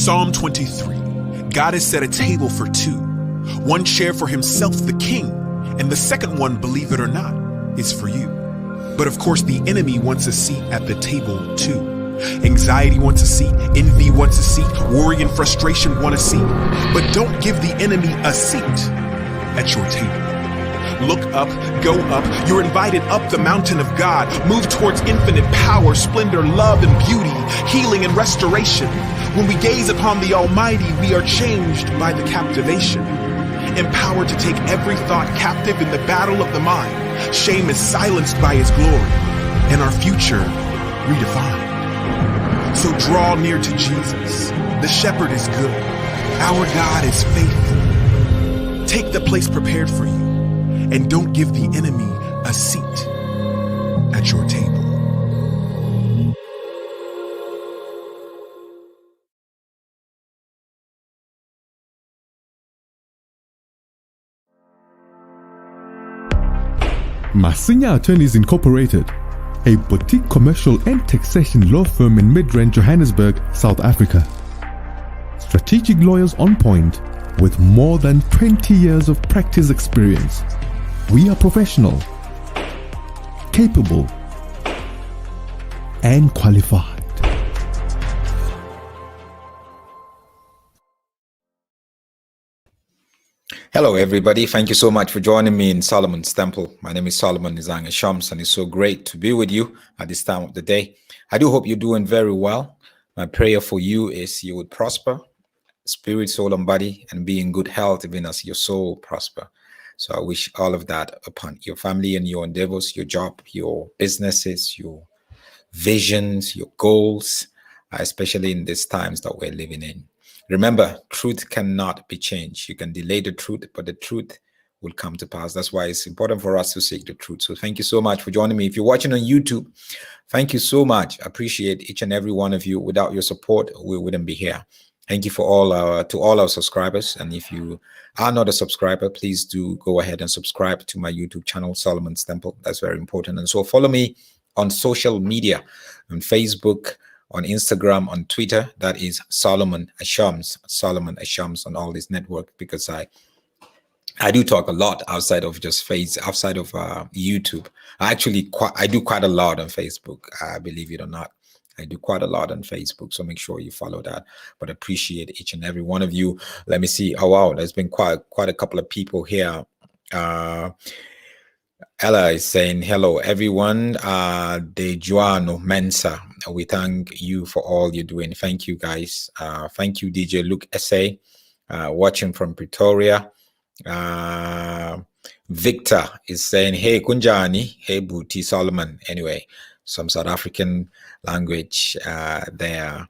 Psalm 23. God has set a table for two. One chair for himself, the king, and the second one, believe it or not, is for you. But of course, the enemy wants a seat at the table too. Anxiety wants a seat, envy wants a seat, worry and frustration want a seat. But don't give the enemy a seat at your table. Look up, go up. You're invited up the mountain of God. Move towards infinite power, splendor, love, and beauty, healing and restoration. When we gaze upon the Almighty, we are changed by the captivation. Empowered to take every thought captive in the battle of the mind. Shame is silenced by his glory, and our future redefined. So draw near to Jesus. The shepherd is good. Our God is faithful. Take the place prepared for you. And don't give the enemy a seat at your table. Masinya Attorneys Incorporated, a boutique commercial and taxation law firm in Midrand, Johannesburg, South Africa. Strategic lawyers on point with more than 20 years of practice experience. We are professional, capable, and qualified. Hello, everybody. Thank you so much for joining me in Solomon's Temple. My name is Solomon Nizanga Shams, and it's so great to be with you at this time of the day. I do hope you're doing very well. My prayer for you is you would prosper, spirit, soul, and body, and be in good health, even as your soul prosper. So I wish all of that upon your family and your endeavors, your job, your businesses, your visions, your goals, especially in these times that we're living in. Remember, truth cannot be changed. You can delay the truth, but the truth will come to pass. That's why it's important for us to seek the truth. So thank you so much for joining me. If you're watching on YouTube, thank you so much. I appreciate each and every one of you. Without your support, we wouldn't be here. Thank you for all our subscribers. And if you are not a subscriber, please do go ahead and subscribe to my YouTube channel, Solomon's Temple. That's very important. And so follow me on social media, on Facebook, on Instagram, on Twitter. That is Solomon Ashams on all this network, because I do talk a lot outside of just outside of YouTube. I do quite a lot on Facebook, believe it or not. I do quite a lot on Facebook, so make sure you follow that. But appreciate each and every one of you. Let me see. Oh wow, there's been quite a couple of people here. Ella is saying hello, everyone. Dejuano Mensa, we thank you for all you're doing. Thank you, guys. Thank you, DJ Luke SA, watching from Pretoria. Victor is saying, hey Kunjani, hey Booty Solomon. Anyway, some South African language there.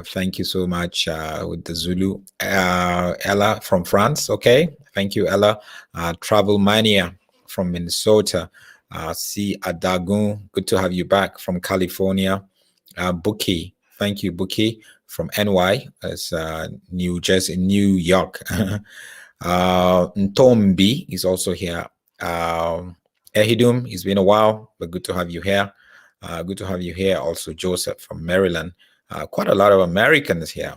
Thank you so much with the Zulu. Ella from France. Okay, thank you, Ella. Travel Mania from Minnesota. C Adagun, good to have you back from California. Buki, thank you, Buki from NY, as New Jersey, New York. Ntombi is also here. Ehidum, it's been a while, but good to have you here. Good to have you here. Also, Joseph from Maryland. Quite a lot of Americans here.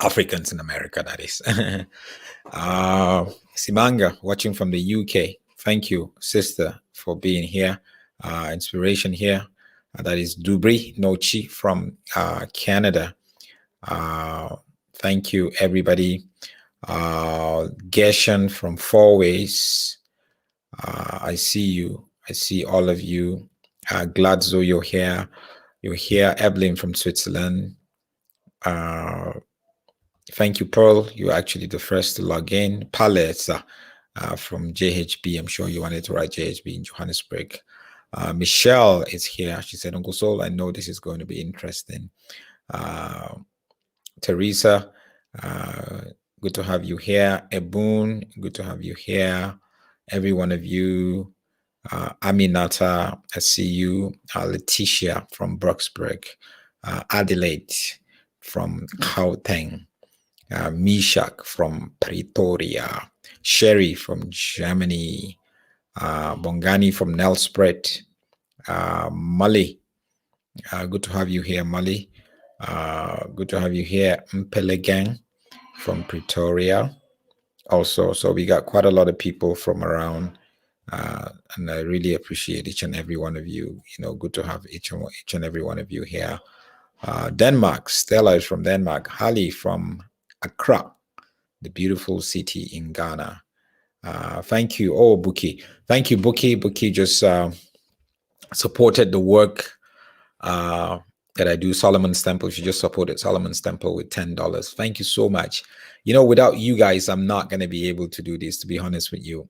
Africans in America, that is. Simanga, watching from the UK. Thank you, sister, for being here. Inspiration here. That is Dubri Nochi from Canada. Thank you, everybody. Geshen from Four Ways. I see you. I see all of you. Gladzo, you're here. You're here. Evelyn from Switzerland. Thank you, Pearl. You're actually the first to log in. Paleta from JHB. I'm sure you wanted to write JHB in Johannesburg. Michelle is here. She said, Uncle Sol, I know this is going to be interesting. Teresa, good to have you here. Ebun, good to have you here. Every one of you. Aminata, I see you. Letitia from Brucksburg. Adelaide from Gauteng. Mishak from Pretoria. Sherry from Germany. Bongani from Nelspruit. Mali, good to have you here, Mali. Good to have you here. Mpele Gang from Pretoria. Also, so we got quite a lot of people from around, and I really appreciate each and every one of you. Good to have each and every one of you here. Denmark, Stella is from Denmark. Hali from Accra, the beautiful city in Ghana. Thank you. Oh, Buki. Thank you, Buki. Buki just supported the work that I do, Solomon's Temple. She just supported Solomon's Temple with $10. Thank you so much. Without you guys, I'm not going to be able to do this, to be honest with you.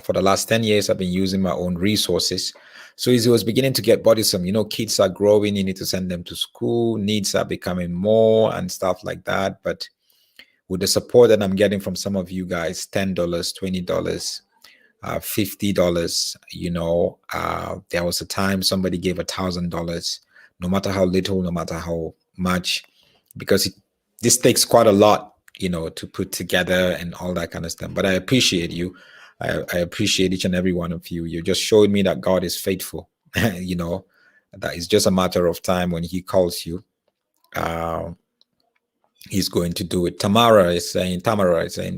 For the last 10 years, I've been using my own resources. So as it was beginning to get bothersome, kids are growing, you need to send them to school, needs are becoming more and stuff like that. But with the support that I'm getting from some of you guys, $10, $20, $50, there was a time somebody gave $1,000, no matter how little, no matter how much, because this takes quite a lot, to put together and all that kind of stuff. But I appreciate you. I appreciate each and every one of you. You just showed me that God is faithful, that it's just a matter of time when he calls you. He's going to do it. Tamara is saying,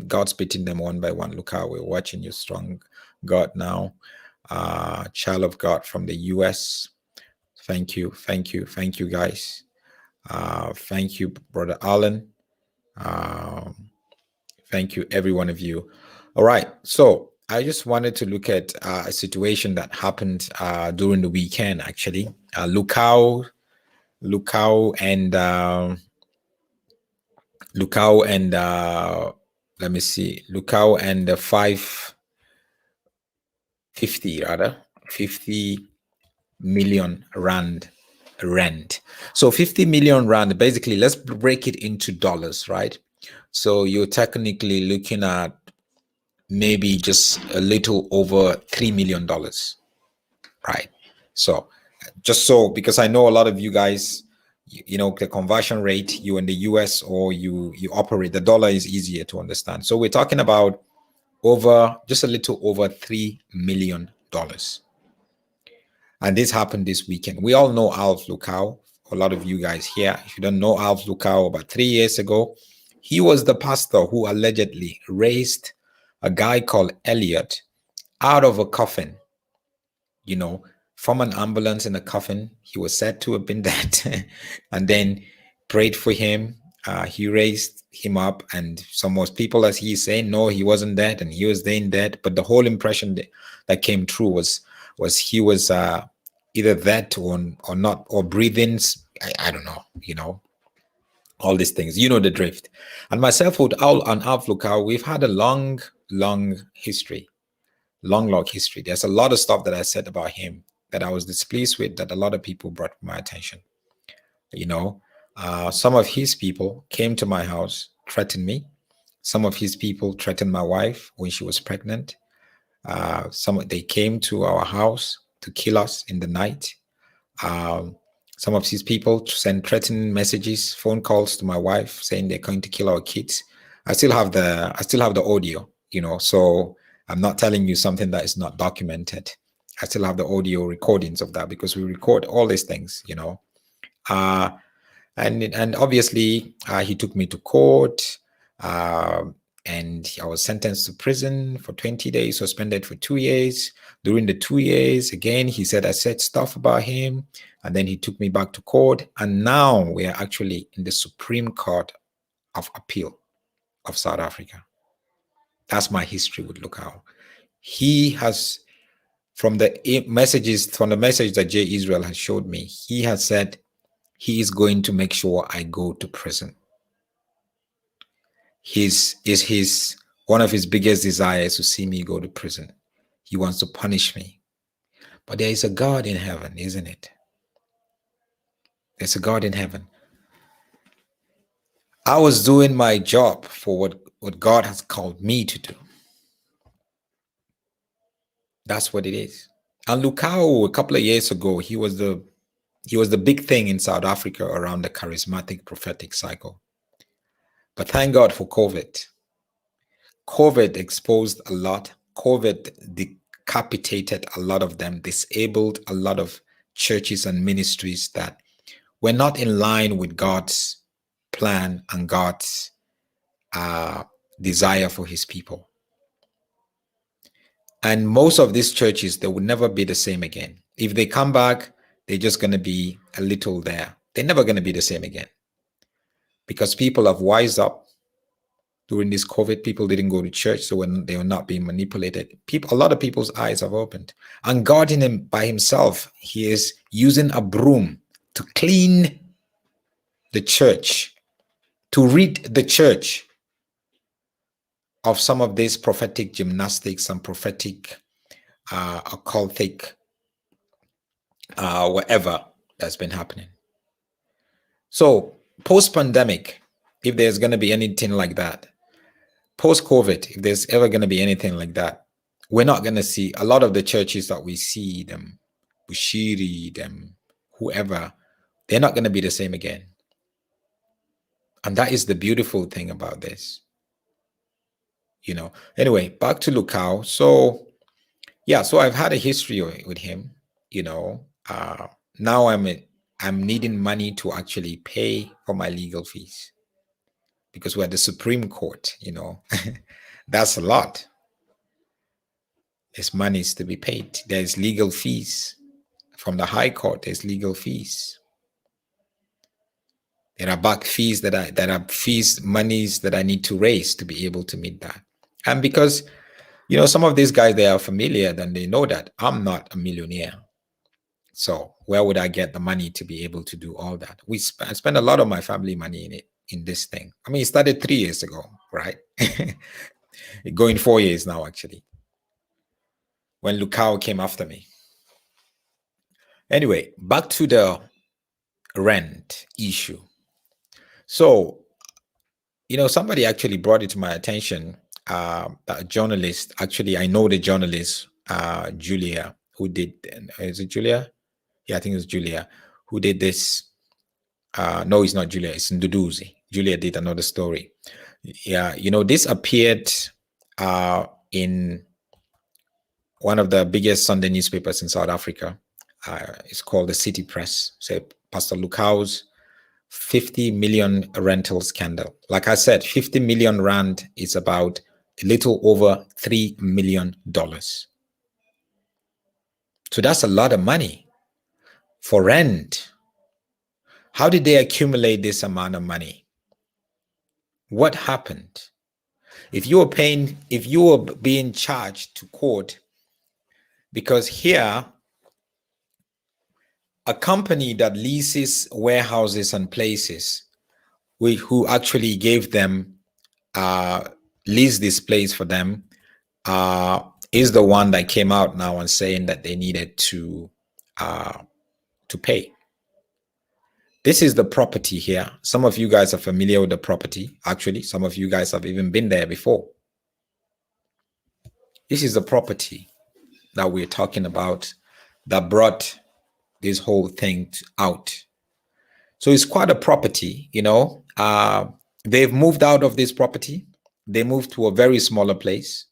God's beating them one by one. Look how we're watching you, strong God now. Child of God from the US. Thank you guys. Thank you, Brother Allen. Thank you, every one of you. All right, so I just wanted to look at a situation that happened during the weekend, actually. Lukau and let me see, Lukau and the 50 million rand rent. So 50 million rand, basically, let's break it into dollars, right? So you're technically looking at maybe just a little over $3 million, right? So because I know a lot of you guys, the conversion rate, you in the US or you operate, the dollar is easier to understand. So we're talking about just a little over $3 million. And this happened this weekend. We all know Alph Lukau. A lot of you guys here, if you don't know Alph Lukau, about 3 years ago, he was the pastor who allegedly raised a guy called Elliot out of a coffin, from an ambulance in a coffin. He was said to have been dead and then prayed for him. He raised him up, and most people, as he's saying, no, he wasn't dead and he was then dead. But the whole impression that came through was he was either that or not, or breathing. I don't know, all these things, the drift. And myself with Alph Lukau, we've had a long history. Long history. There's a lot of stuff that I said about him that I was displeased with, that a lot of people brought to my attention. Some of his people came to my house, threatened me. Some of his people threatened my wife when she was pregnant. They came to our house to kill us in the night. Some of his people sent threatening messages, phone calls to my wife saying they're going to kill our kids. I still have the audio, so I'm not telling you something that is not documented. I still have the audio recordings of that, because we record all these things, and obviously he took me to court, and I was sentenced to prison for 20 days, suspended for 2 years. During the 2 years, again, he said I said stuff about him, and then he took me back to court. And now we are actually in the Supreme Court of Appeal of South Africa. That's my history with Lukau. He has, from the message that J. Israel has showed me, he has said he is going to make sure I go to prison. One of his biggest desires to see me go to prison. He wants to punish me. But there is a God in heaven, isn't it? There's a God in heaven. I was doing my job for what God has called me to do. That's what it is. And Lukau, a couple of years ago, he was the big thing in South Africa around the charismatic prophetic cycle. But thank God for COVID. COVID exposed a lot. COVID decapitated a lot of them, disabled a lot of churches and ministries that we're not in line with God's plan and God's desire for his people. And most of these churches, they will never be the same again. If they come back, they're just going to be a little there. They're never going to be the same again. Because people have wised up during this COVID. People didn't go to church, so when they were not being manipulated. A lot of people's eyes have opened. And God by himself, he is using a broom to clean the church, to rid the church of some of this prophetic gymnastics and prophetic occultic whatever that's been happening. So post-pandemic, if there's going to be anything like that, post-COVID, if there's ever going to be anything like that, we're not going to see a lot of the churches that we see, them Bushiri, them whoever, they're not going to be the same again. And that is the beautiful thing about this. Anyway, back to Lukau. So yeah, so I've had a history with him. Now I'm needing money to actually pay for my legal fees because we're the Supreme Court. That's a lot. There's monies to be paid. There's legal fees from the High Court. There's legal fees. There are back fees monies that I need to raise to be able to meet that. And because, some of these guys, they are familiar, then they know that I'm not a millionaire. So where would I get the money to be able to do all that? I spend a lot of my family money in this thing. I mean, it started 3 years ago, right? Going 4 years now, actually, when Lukau came after me. Anyway, back to the rent issue. So, somebody actually brought it to my attention. A journalist, actually, I know the journalist, Julia, who did, is it Julia? Yeah, I think it was Julia who did this. No, it's not Julia, it's Nduduzi. Julia did another story. Yeah, this appeared in one of the biggest Sunday newspapers in South Africa. It's called the City Press. So Pastor Lukau'S 50 million rental scandal. Like I said, 50 million rand is about a little over $3 million. So that's a lot of money for rent. How did they accumulate this amount of money? What happened? If you were being charged to court, because here, a company that leases warehouses and places, who actually gave them, leased this place for them, is the one that came out now and saying that they needed to pay. This is the property here. Some of you guys are familiar with the property. Actually, some of you guys have even been there before. This is the property that we're talking about that brought this whole thing out. So it's quite a property, they've moved out of this property. They moved to a very smaller place.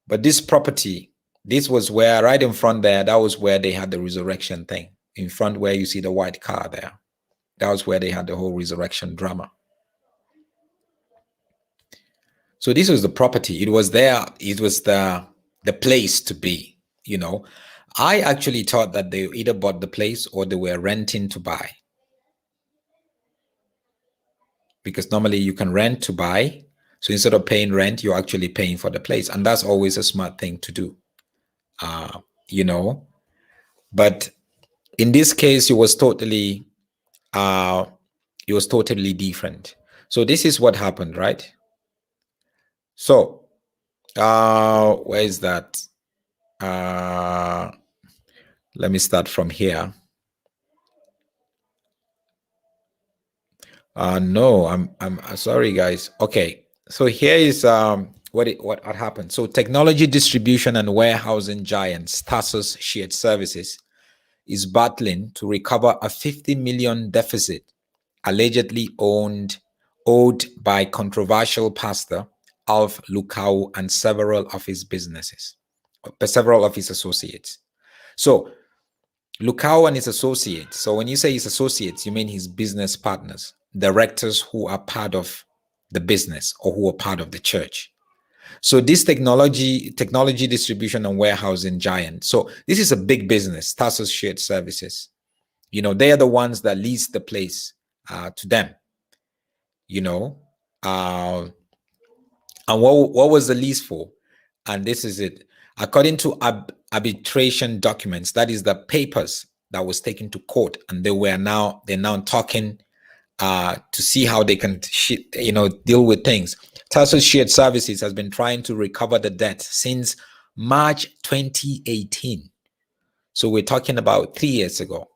But this property, this was where, right in front there, that was where they had the resurrection thing. In front where you see the white car there. That was where they had the whole resurrection drama. So this was the property. It was there. It was the place to be, I actually thought that they either bought the place or they were renting to buy. Because normally you can rent to buy. So instead of paying rent, you're actually paying for the place. And that's always a smart thing to do, But in this case, it was totally different. So this is what happened, right? So where is that? Let me start from here. No, I'm sorry, guys. Okay, so here is what happened. So technology distribution and warehousing giant Tassos Shared Services is battling to recover a 50 million deficit allegedly owed by controversial pastor Alph Lukau and several of his associates. So Lukau and his associates. So when you say his associates, you mean his business partners, directors who are part of the business or who are part of the church. So this technology distribution and warehousing giant. So this is a big business, Tarsus Shared Services. They are the ones that lease the place to them. And what was the lease for? And this is it. According to arbitration documents, that is the papers that was taken to court, and they're now talking to see how they can deal with things. Tarsus Shared Services has been trying to recover the debt since March 2018. So we're talking about 3 years ago,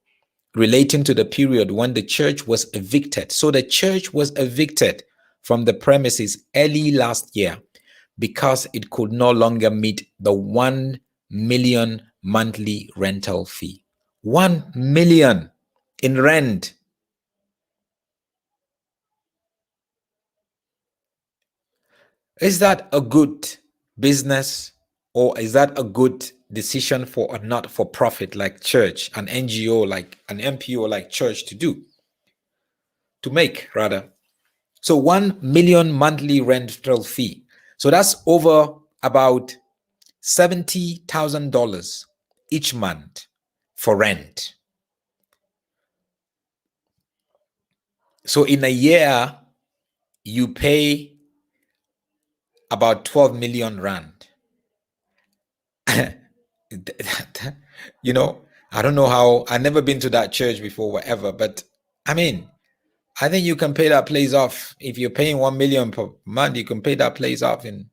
relating to the period when the church was evicted. So the church was evicted from the premises early last year because it could no longer meet the 1 million monthly rental fee. 1 million in rent. Is that a good business, or is that a good decision for a not-for-profit like church, an NGO like an MPO like church to make rather? So 1 million monthly rental fee. So that's over about $70,000 each month for rent. So in a year, you pay about 12 million rand. I don't know how, I've never been to that church before, whatever, but I mean, I think you can pay that place off. If you're paying 1 million per month, you can pay that place off in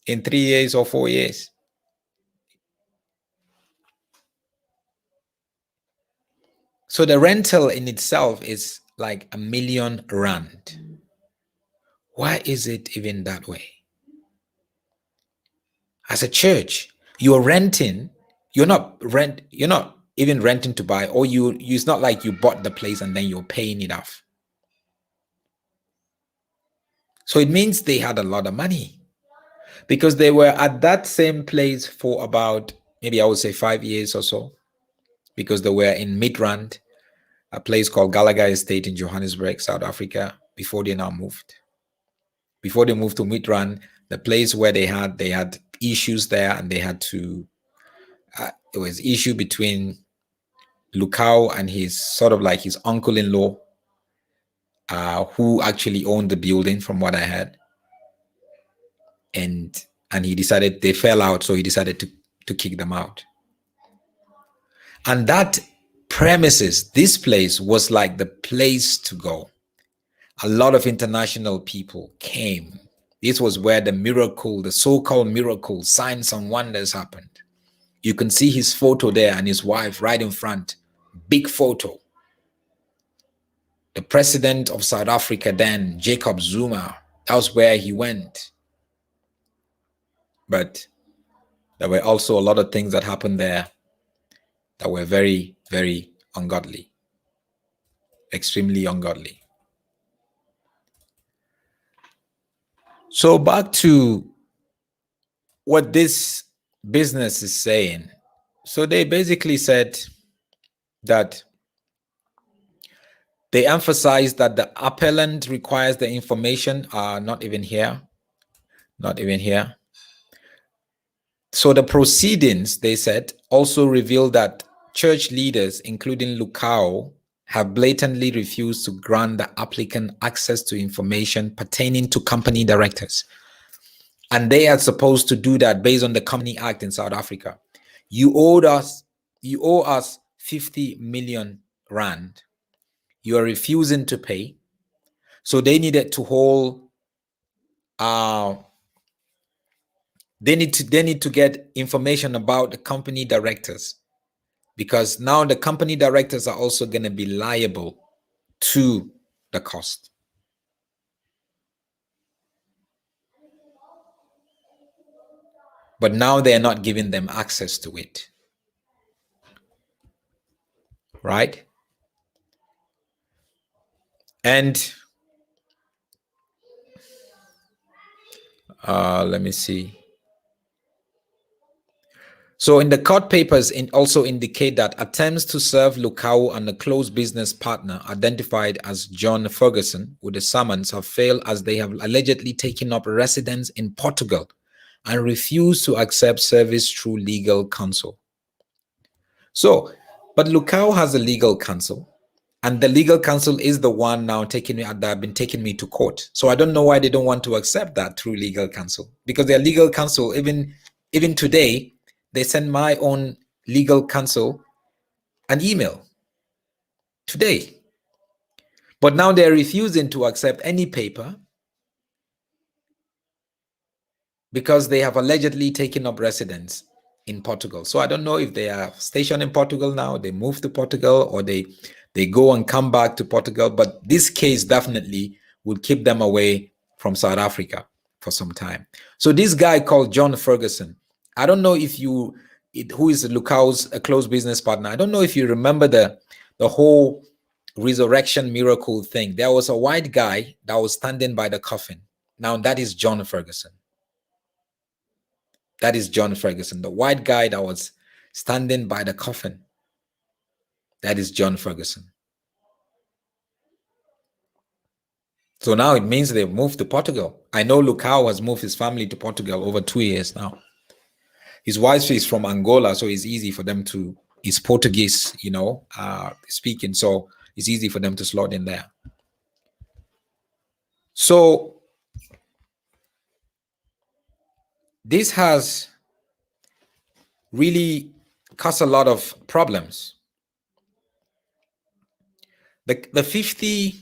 3 years or 4 years. So the rental in itself is like 1 million rand. Why is it even that way? As a church, you're renting, you're not even renting to buy, or it's not like you bought the place and then you're paying it off. So it means they had a lot of money, because they were at that same place for about, maybe I would say 5 years or so, because they were in Midrand, a place called Gallagher Estate in Johannesburg, South Africa, before they moved to Midrand, the place where they had issues there, and they had to, it was issue between Lukau and his sort of like his uncle-in-law, who actually owned the building, from what I heard. And he decided, they fell out, so he decided to kick them out. And that premises, this place was like the place to go. A lot of international people came. This was where the miracle, the so-called miracle, signs and wonders happened. You can see his photo there and his wife right in front. Big photo. The president of South Africa then, Jacob Zuma, that was where he went. But there were also a lot of things that happened there that were very, very ungodly. Extremely ungodly. So back to what this business is saying. So they basically said that they emphasized that the appellant requires the information, not even here. So the proceedings, they said, also revealed that church leaders, including Lukau, have blatantly refused to grant the applicant access to information pertaining to company directors. And they are supposed to do that based on the Company Act in South Africa. You owe us 50 million rand. You are refusing to pay. So they needed to hold, they need to get information about the company directors, because now the company directors are also going to be liable to the cost. But now they're not giving them access to it. Right? And let me see. So in the court papers also indicate that attempts to serve Lukau and a close business partner identified as John Ferguson with the summons have failed as they have allegedly taken up residence in Portugal and refused to accept service through legal counsel. So, but Lukau has a legal counsel, and the legal counsel is the one now that have been taking me to court. So I don't know why they don't want to accept that through legal counsel, because their legal counsel, even today, they send my own legal counsel an email today. But now they're refusing to accept any paper because they have allegedly taken up residence in Portugal. So I don't know if they are stationed in Portugal now, they moved to Portugal, or they go and come back to Portugal. But this case definitely will keep them away from South Africa for some time. So this guy called John Ferguson, I don't know if who is Lukau's a close business partner. I don't know if you remember the whole resurrection miracle thing. There was a white guy that was standing by the coffin. Now that is John Ferguson. That is John Ferguson, the white guy that was standing by the coffin. That is John Ferguson. So now it means they've moved to Portugal. I know Lukau has moved his family to Portugal over 2 years now. His wife is from Angola, so it's easy for them to, it's Portuguese, speaking, so it's easy for them to slot in there. So this has really caused a lot of problems. The 50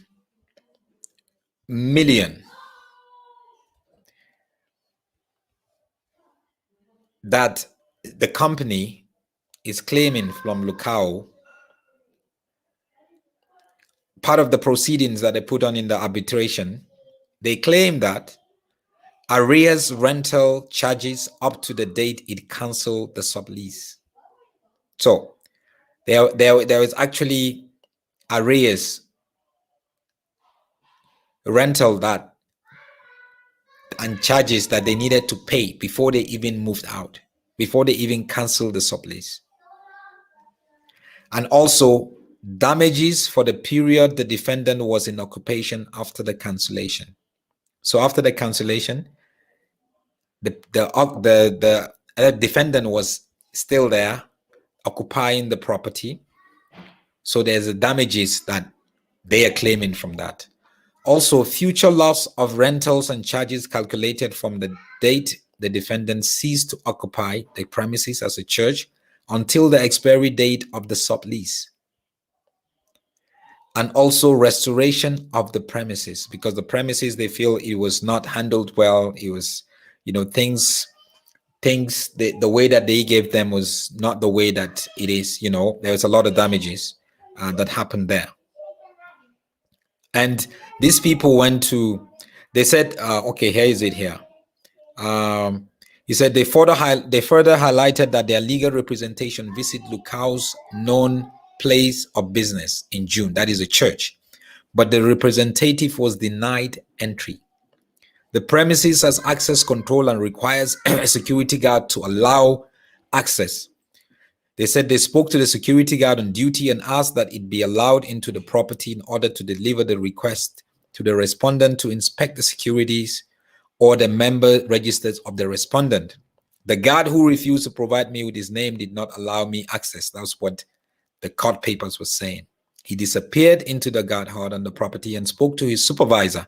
million that the company is claiming from Lukau, part of the proceedings that they put on in the arbitration, they claim that arrears rental charges up to the date it canceled the sublease. So there is actually arrears rental that and charges that they needed to pay before they even moved out, before they even canceled the sublease. And also damages for the period the defendant was in occupation after the cancellation. So after the cancellation, the defendant was still there occupying the property. So there's the damages that they are claiming from that. Also, future loss of rentals and charges calculated from the date the defendant ceased to occupy the premises as a church until the expiry date of the sublease. And also restoration of the premises, because the premises, they feel it was not handled well. It was, things, the way that they gave them was not the way that it is. There was a lot of damages that happened there. And these people went to, they said, okay, here is it here. He said they further highlighted that their legal representation visit Lukau's known place of business in June, that is a church, but the representative was denied entry. The premises has access control and requires a security guard to allow access. They said they spoke to the security guard on duty and asked that it be allowed into the property in order to deliver the request to the respondent to inspect the securities or the member registers of the respondent. The guard who refused to provide me with his name did not allow me access. That's what the court papers were saying. He disappeared into the guard hall on the property and spoke to his supervisor,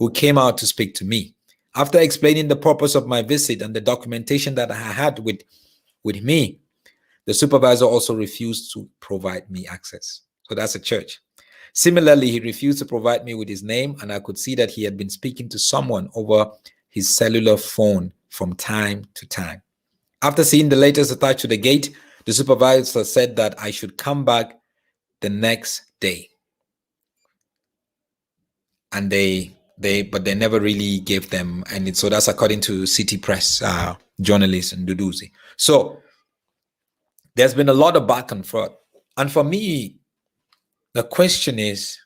who came out to speak to me. After explaining the purpose of my visit and the documentation that I had with me, the supervisor also refused to provide me access. So that's a church. Similarly, he refused to provide me with his name, and I could see that he had been speaking to someone over his cellular phone from time to time. After seeing the letters attached to the gate, the supervisor said that I should come back the next day. And but they never really gave them, and so that's according to City Press journalist and Duduzi. So there's been a lot of back and forth. And for me, the question is,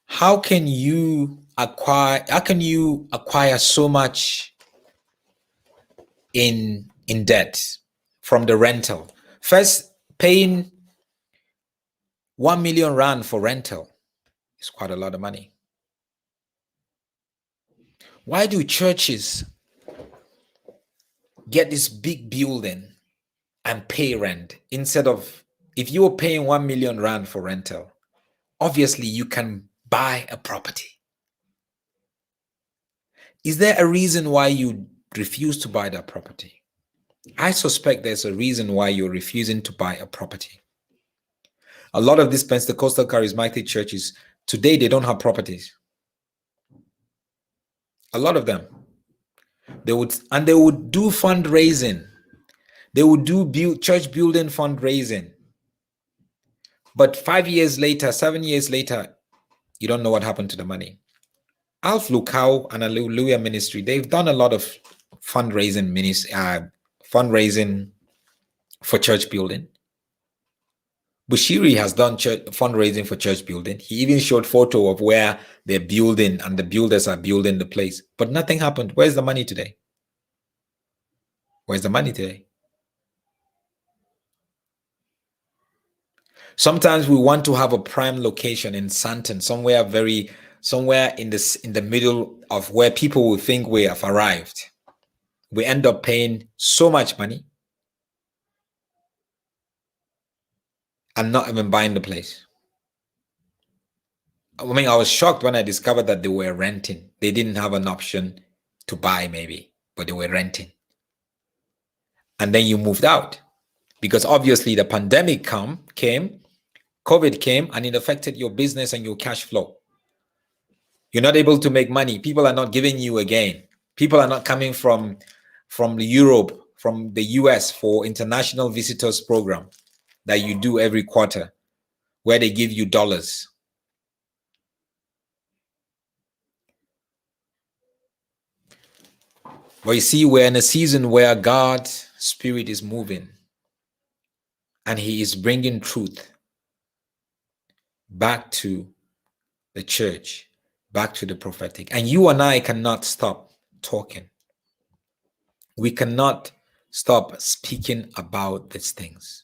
how can you acquire so much in debt? from the rental. First, paying 1 million rand for rental is quite a lot of money. Why do churches get this big building and pay rent instead of, if you're paying 1 million rand for rental, obviously you can buy a property. Is there a reason why you refuse to buy that property? I suspect there's a reason why you're refusing to buy a property. A lot of these Pentecostal charismatic churches today, they don't have properties. A lot of them. They would do fundraising. They would do church building fundraising. But 5 years later, 7 years later, you don't know what happened to the money. Alph, Lukau'S, and Hallelujah Ministry, they've done a lot of fundraising for church building. Bushiri has done fundraising for church building. He even showed photo of where they're building and the builders are building the place. But nothing happened. Where's the money today? Where's the money today? Sometimes we want to have a prime location in Santon, somewhere in the middle of where people will think we have arrived. We end up paying so much money and not even buying the place. I mean, I was shocked when I discovered that they were renting. They didn't have an option to buy maybe, but they were renting. And then you moved out because obviously the pandemic came, COVID came, and it affected your business and your cash flow. You're not able to make money. People are not giving you again. People are not coming from Europe, from the US for international visitors program that you do every quarter, where they give you dollars. But you see, we're in a season where God's Spirit is moving and He is bringing truth back to the church, back to the prophetic. And you and I cannot stop talking. We cannot stop speaking about these things.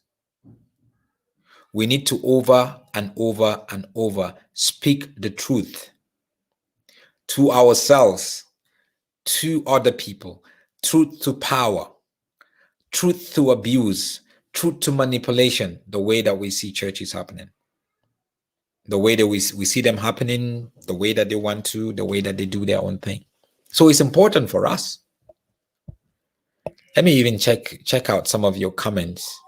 We need to over and over and over speak the truth to ourselves, to other people, truth to power, truth to abuse, truth to manipulation, the way that we see churches happening, the way that we see them happening, the way that they want to, the way that they do their own thing. So it's important for us. Let me even check out some of your comments.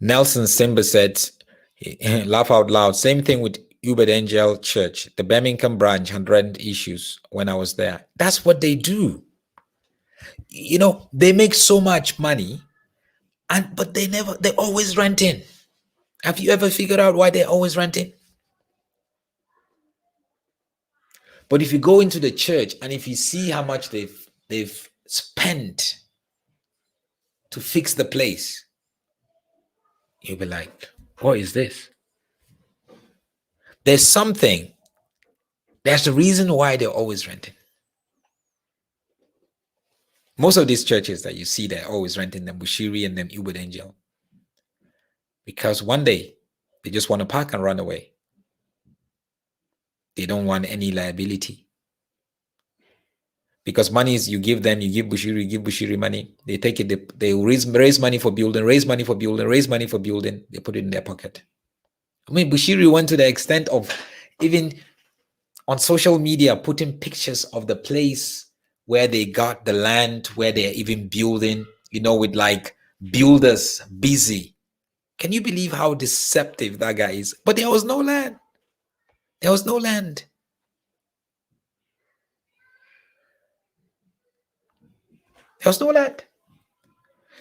Nelson Simba said, laugh out loud, same thing with Uber Angel Church. The Birmingham branch had rent issues when I was there. That's what they do. You know, they make so much money, but they're always renting. Have you ever figured out why they're always renting? But if you go into the church and if you see how much they've spent to fix the place, you'll be like, what is this? There's the reason why they're always renting. Most of these churches that you see, they're always renting them Bushiri and them Uber Angel. Because one day they just want to park and run away. They don't want any liability. Because money is, you give Bushiri money. They take it, they raise money for building, raise money for building. They put it in their pocket. I mean, Bushiri went to the extent of even on social media putting pictures of the place where they got the land, where they're even building, with like builders busy. Can you believe how deceptive that guy is? But there was no land. There was no land. There was no land.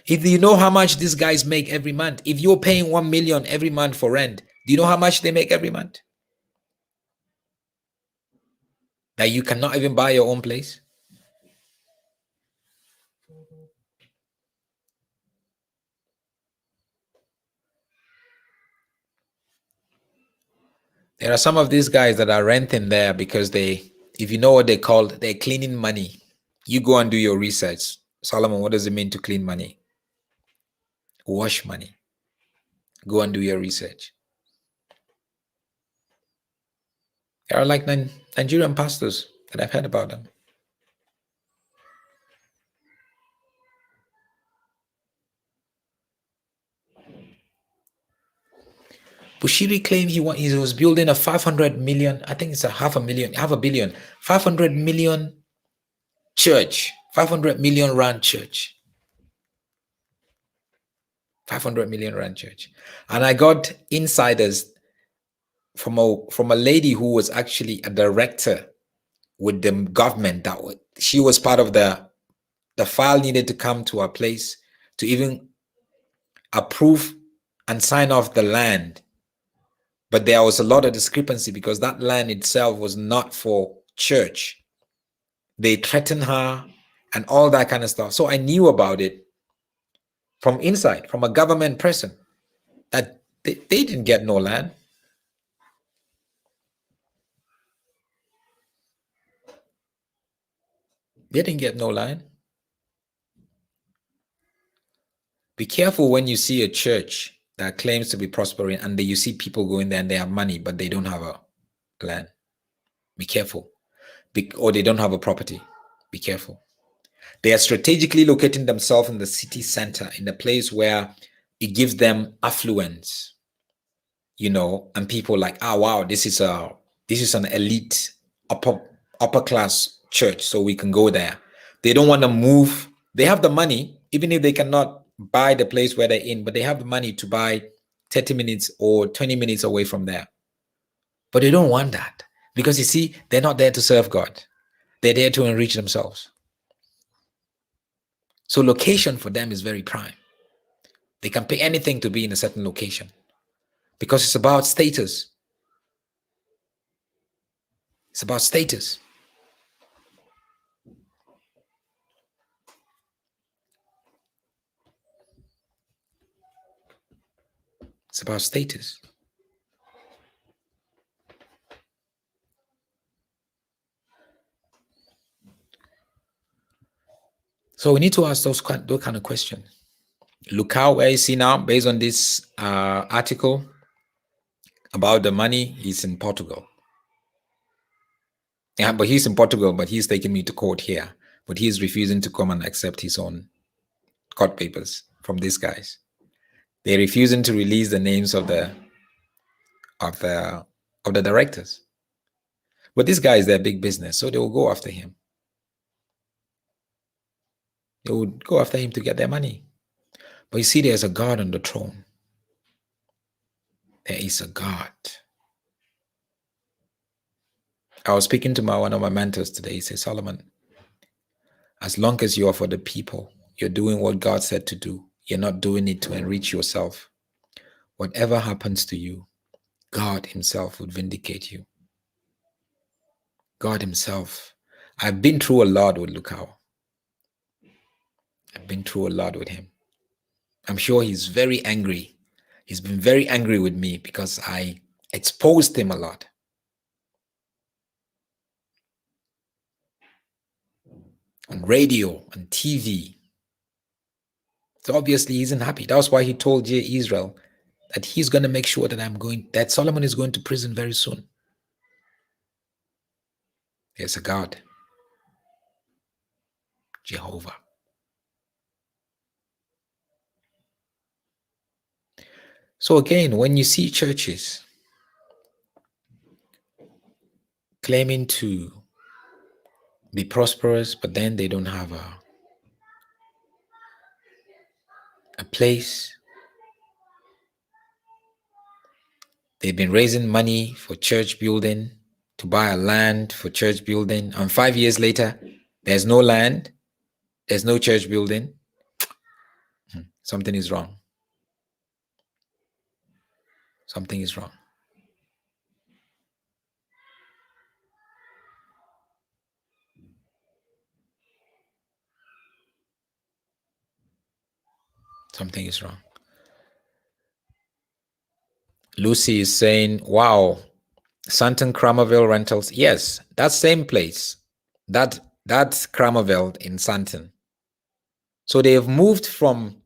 If you know how much these guys make every month, if you're paying 1 million every month for rent, do you know how much they make every month? That you cannot even buy your own place? There are some of these guys that are renting there because if you know what they're called, they're cleaning money. You go and do your research. Solomon, what does it mean to clean money? Wash money. Go and do your research. There are like Nigerian pastors that I've heard about them. Bushiri claimed he was building a 500 million, I think it's half a billion, 500 million church, 500 million rand church. 500 million rand church. And I got insiders from a lady who was actually a director with the government. She was part of the file needed to come to our place to even approve and sign off the land. But there was a lot of discrepancy because that land itself was not for church. They threatened her and all that kind of stuff. So I knew about it from inside, from a government person, that they didn't get no land. They didn't get no land. Be careful when you see a church that claims to be prospering and you see people going there and they have money, but they don't have a land. Be careful. Or they don't have a property. Be careful. They are strategically locating themselves in the city center, in the place where it gives them affluence, and people like, oh wow, this is an elite upper class church, so we can go there. They don't want to move. They have the money, even if they cannot buy the place where they're in, but they have the money to buy 30 minutes or 20 minutes away from there. But they don't want that because you see, they're not there to serve God. They're there to enrich themselves. So location for them is very prime. They can pay anything to be in a certain location because it's about status. It's about status. It's about status. So we need to ask those kind of questions. Lukau, where is he now? Based on this article about the money, he's in Portugal. Yeah, but he's in Portugal, but he's taking me to court here. But he's refusing to come and accept his own court papers from these guys. They're refusing to release the names of the directors. But this guy is their big business, so they will go after him. They would go after him to get their money. But you see, there's a God on the throne. There is a God. I was speaking to one of my mentors today. He said, Solomon, as long as you are for the people, you're doing what God said to do. You're not doing it to enrich yourself. Whatever happens to you, God himself would vindicate you. God himself. I've been through a lot with Lukau. I've been through a lot with him. I'm sure he's very angry. He's been very angry with me because I exposed him a lot. On radio, on TV. So obviously he isn't happy. That's why he told Israel that he's going to make sure that Solomon is going to prison very soon. There's a God. Jehovah. So again, when you see churches claiming to be prosperous, but then they don't have a place. They've been raising money for church building, to buy a land for church building, and 5 years later, there's no land, there's no church building. Something is wrong. Something is wrong. Something is wrong. Lucy is saying, wow, Santon Cramerville Rentals. Yes, that same place. That That's Kramerveld in Santon. So they have moved from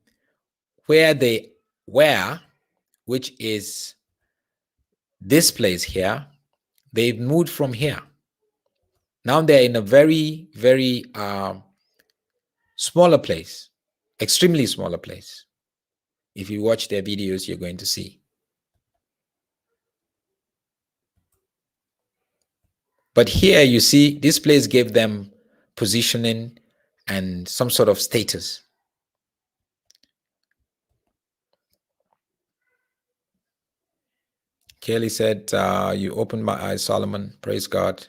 where they were, which is this place here. They've moved from here. Now they're in a very, very smaller place, extremely smaller place. If you watch their videos, you're going to see. But here you see this place gave them positioning and some sort of status. Kelly said, you opened my eyes, Solomon. Praise God.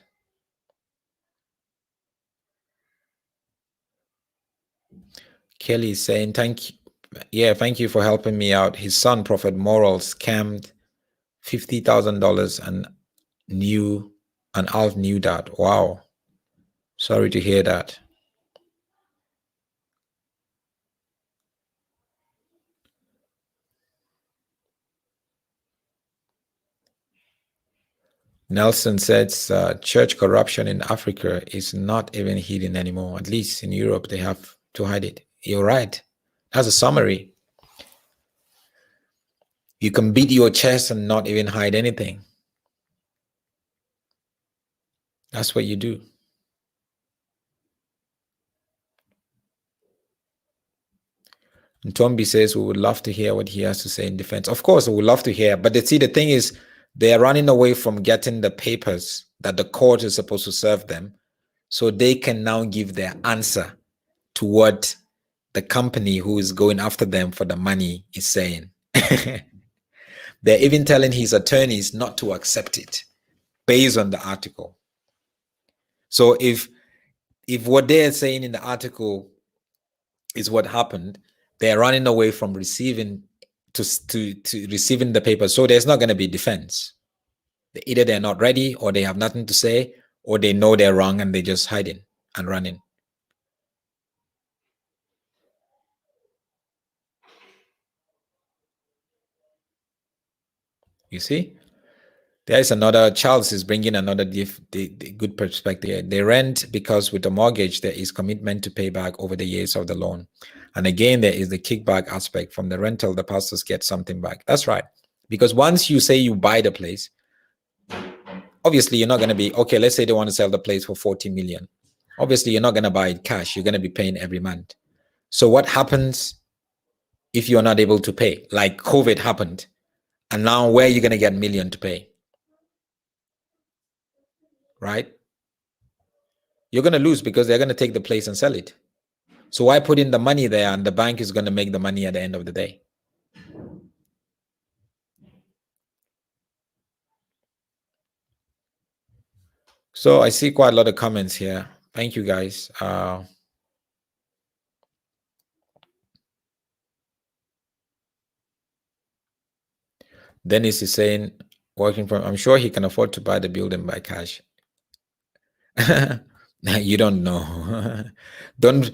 Kelly is saying, thank you. Yeah, thank you for helping me out. His son, Prophet Moral, scammed $50,000 and Alph knew that. Wow. Sorry to hear that. Nelson says church corruption in Africa is not even hidden anymore. At least in Europe, they have to hide it. You're right. That's a summary. You can beat your chest and not even hide anything. That's what you do. And Tombi says we would love to hear what he has to say in defense. Of course, we would love to hear. But the thing is, they're running away from getting the papers that the court is supposed to serve them. So they can now give their answer to what the company who is going after them for the money is saying. They're even telling his attorneys not to accept it based on the article. So if what they're saying in the article is what happened, they're running away from receiving to receiving the paper. So there's not going to be defense. Either they're not ready, or they have nothing to say, or they know they're wrong and they're just hiding and running. You see, there is another. Charles is bringing another good perspective. They rent because with the mortgage there is commitment to pay back over the years of the loan, and again there is the kickback aspect from the rental. The pastors get something back. That's right, because once you say you buy the place, obviously you're not going to be okay. Let's say they want to sell the place for 40 million. Obviously you're not going to buy it cash. You're going to be paying every month. So what happens if you're not able to pay? Like COVID happened. And now where are you going to get $1 million to pay? Right? You're going to lose because they're going to take the place and sell it. So why put in the money there and the bank is going to make the money at the end of the day? So I see quite a lot of comments here. Thank you guys. Dennis is saying, working from, I'm sure he can afford to buy the building by cash. You don't know. Don't,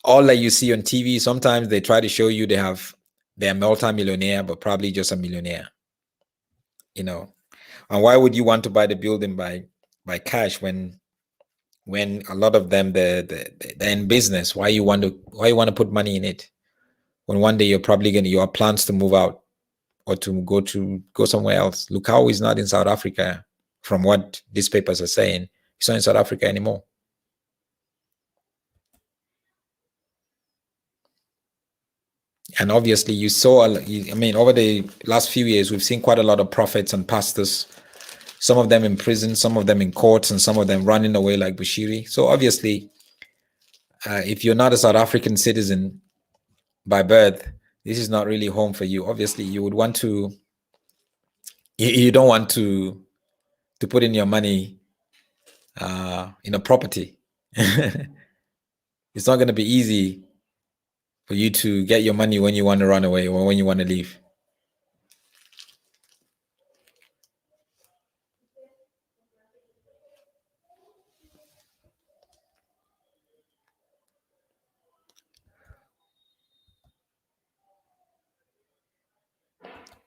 all that you see on TV, sometimes they try to show you they're multi-millionaire, but probably just a millionaire. You know, and why would you want to buy the building by cash when a lot of them they're in business? Why you want to put money in it when one day you're probably you have plans to move out or to go somewhere else? Lukau'S is not in South Africa, from what these papers are saying. He's not in South Africa anymore. And obviously you saw, I mean, over the last few years, we've seen quite a lot of prophets and pastors, some of them in prison, some of them in courts, and some of them running away like Bushiri. So obviously, if you're not a South African citizen by birth, this is not really home for you. Obviously, you would want to, you don't want to put in your money in a property. It's not going to be easy for you to get your money when you want to run away or when you want to leave.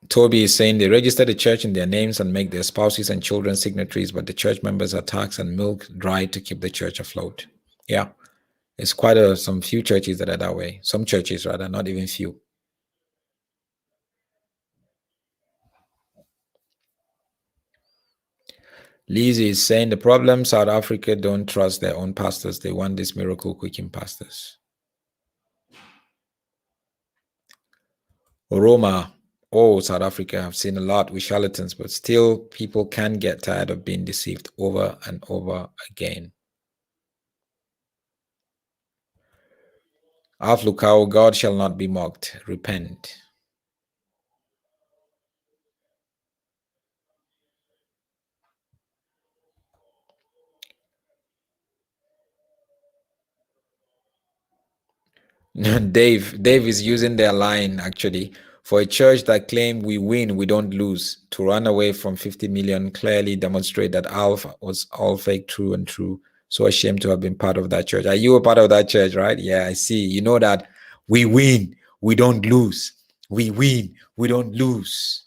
Toby is saying they register the church in their names and make their spouses and children signatories, but the church members are taxed and milk dried to keep the church afloat. Yeah, it's quite some few churches that are that way. Some churches, rather, not even few. Lizzie is saying the problem, South Africa don't trust their own pastors. They want these miracle quicking pastors. Roma, oh, South Africa, I've seen a lot with charlatans, but still people can get tired of being deceived over and over again. Alph, Lukau'S, God shall not be mocked. Repent. Dave is using their line actually. For a church that claim we win, we don't lose, to run away from 50 million clearly demonstrate that Alph was all fake, true and true. So ashamed to have been part of that church. Are you a part of that church, right? Yeah, I see. You know that we win, we don't lose. We win, we don't lose.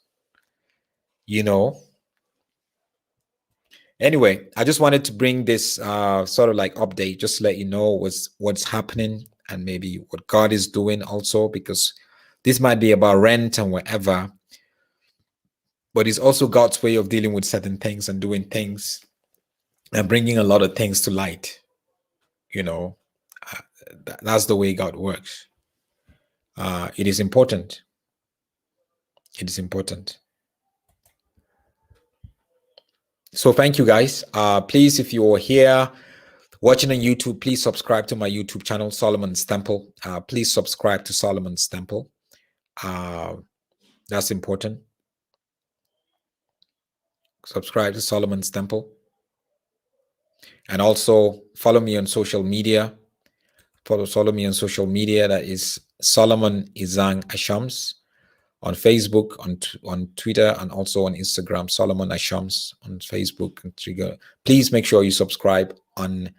You know. Anyway, I just wanted to bring this sort of like update, just to let you know what's happening and maybe what God is doing also, because this might be about rent and whatever, but it's also God's way of dealing with certain things and doing things and bringing a lot of things to light. You know, that's the way God works. It is important. It is important. So thank you guys. Please, if you're here watching on YouTube, please subscribe to my YouTube channel, Solomon's Temple. Please subscribe to Solomon's Temple. That's important. Subscribe to Solomon's Temple. And also follow me on social media. Follow me on social media. That is Solomon Isang Ashams on Facebook, on Twitter, and also on Instagram. Solomon Ashams on Facebook and Twitter. Please make sure you subscribe on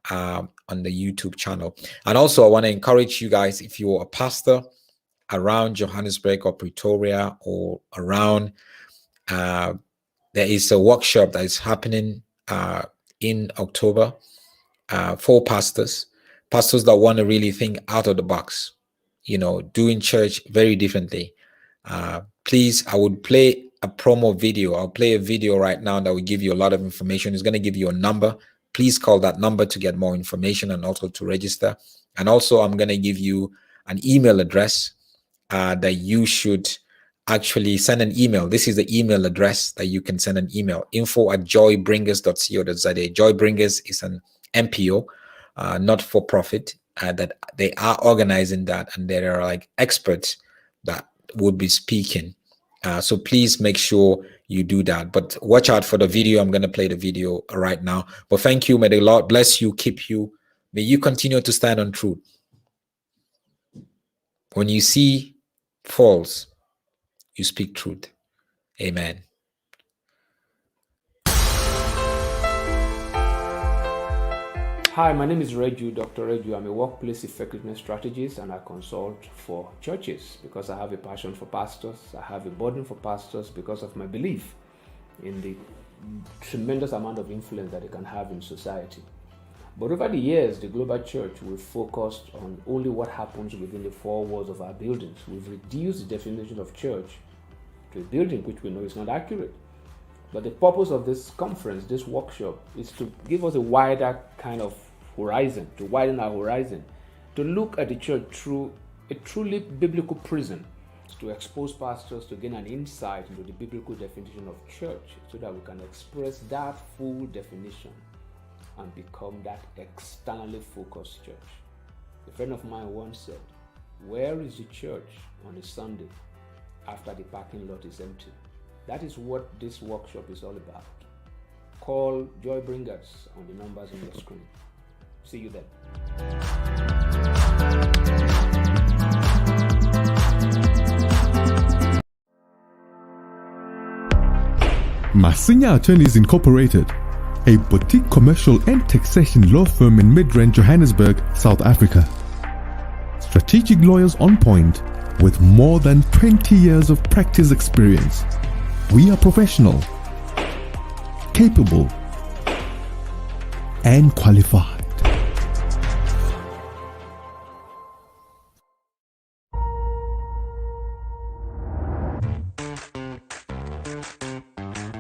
the YouTube channel. And also I want to encourage you guys, if you're a pastor around Johannesburg or Pretoria or around, there is a workshop that is happening in October for pastors that want to really think out of the box, you know, doing church very differently. Please, I would play a promo video. I'll play a video right now that will give you a lot of information. It's going to give you a number. Please call that number to get more information and also to register. And also I'm going to give you an email address that you should actually send an email. This is the email address that you can send an email: info@joybringers.co.za. Joybringers is an NPO, not for profit, that they are organizing that, and there are like experts that would be speaking. So please make sure you do that. But watch out for the video. I'm going to play the video right now. But thank you. May the Lord bless you, keep you. May you continue to stand on truth. When you see false, you speak truth. Amen. Hi, my name is Reju, Dr. Reju. I'm a workplace effectiveness strategist, and I consult for churches because I have a passion for pastors. I have a burden for pastors because of my belief in the tremendous amount of influence that they can have in society. But over the years, the global church, we've focused on only what happens within the four walls of our buildings. We've reduced the definition of church to a building, which we know is not accurate. But the purpose of this conference, this workshop, is to give us a wider kind of horizon, to widen our horizon, to look at the church through a truly biblical prism, to expose pastors to gain an insight into the biblical definition of church so that we can express that full definition and become that externally focused church. A friend of mine once said, "Where is the church on a Sunday after the parking lot is empty?" That is what this workshop is all about. Call Joy Bringers on the numbers on your screen. See you then. Masinya Attorneys Incorporated, a boutique commercial and taxation law firm in Midrand, Johannesburg, South Africa. Strategic lawyers on point with more than 20 years of practice experience. We are professional, capable, and qualified.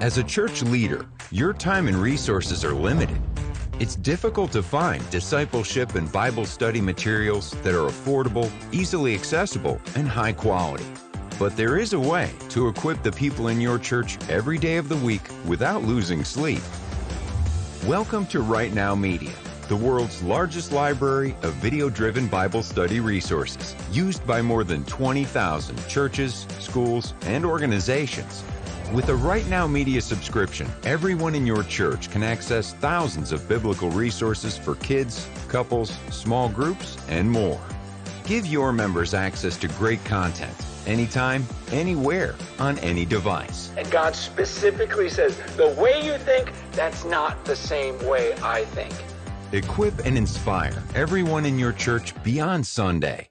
As a church leader, your time and resources are limited. It's difficult to find discipleship and Bible study materials that are affordable, easily accessible, and high quality. But there is a way to equip the people in your church every day of the week without losing sleep. Welcome to Right Now Media, the world's largest library of video-driven Bible study resources, used by more than 20,000 churches, schools, and organizations. With a Right Now Media subscription, everyone in your church can access thousands of biblical resources for kids, couples, small groups, and more. Give your members access to great content, anytime, anywhere, on any device. And God specifically says, the way you think, that's not the same way I think. Equip and inspire everyone in your church beyond Sunday